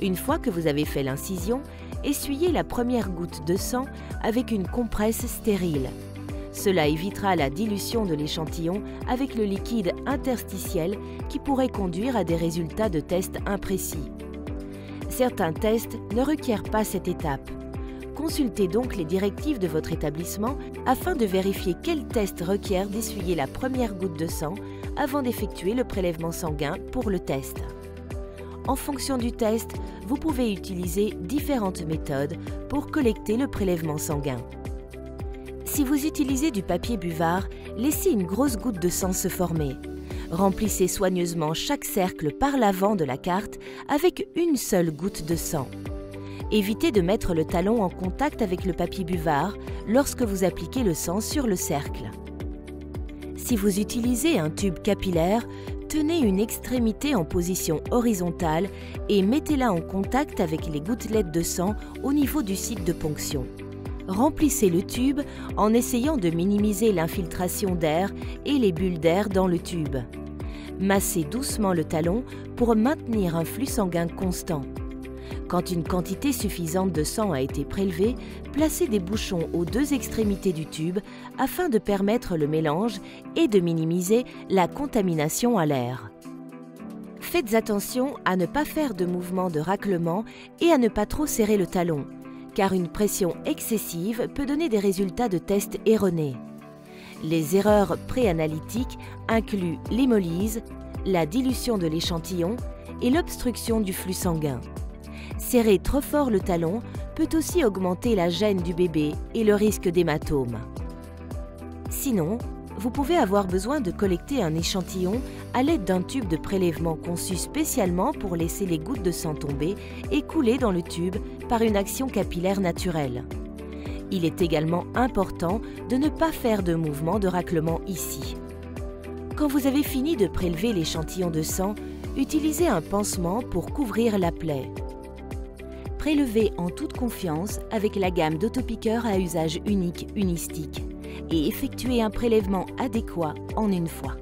Une fois que vous avez fait l'incision, essuyez la première goutte de sang avec une compresse stérile. Cela évitera la dilution de l'échantillon avec le liquide interstitiel qui pourrait conduire à des résultats de tests imprécis. Certains tests ne requièrent pas cette étape. Consultez donc les directives de votre établissement afin de vérifier quel test requiert d'essuyer la première goutte de sang avant d'effectuer le prélèvement sanguin pour le test. En fonction du test, vous pouvez utiliser différentes méthodes pour collecter le prélèvement sanguin. Si vous utilisez du papier buvard, laissez une grosse goutte de sang se former. Remplissez soigneusement chaque cercle par l'avant de la carte avec une seule goutte de sang. Évitez de mettre le talon en contact avec le papier buvard lorsque vous appliquez le sang sur le cercle. Si vous utilisez un tube capillaire, tenez une extrémité en position horizontale et mettez-la en contact avec les gouttelettes de sang au niveau du site de ponction. Remplissez le tube en essayant de minimiser l'infiltration d'air et les bulles d'air dans le tube. Massez doucement le talon pour maintenir un flux sanguin constant. Quand une quantité suffisante de sang a été prélevée, placez des bouchons aux deux extrémités du tube afin de permettre le mélange et de minimiser la contamination à l'air. Faites attention à ne pas faire de mouvements de raclement et à ne pas trop serrer le talon, car une pression excessive peut donner des résultats de tests erronés. Les erreurs préanalytiques incluent l'hémolyse, la dilution de l'échantillon et l'obstruction du flux sanguin. Serrer trop fort le talon peut aussi augmenter la gêne du bébé et le risque d'hématome. Sinon, vous pouvez avoir besoin de collecter un échantillon à l'aide d'un tube de prélèvement conçu spécialement pour laisser les gouttes de sang tomber et couler dans le tube par une action capillaire naturelle. Il est également important de ne pas faire de mouvement de raclement ici. Quand vous avez fini de prélever l'échantillon de sang, utilisez un pansement pour couvrir la plaie. Prélevez en toute confiance avec la gamme d'autopiqueurs à usage unique Unistick et effectuez un prélèvement adéquat en une fois.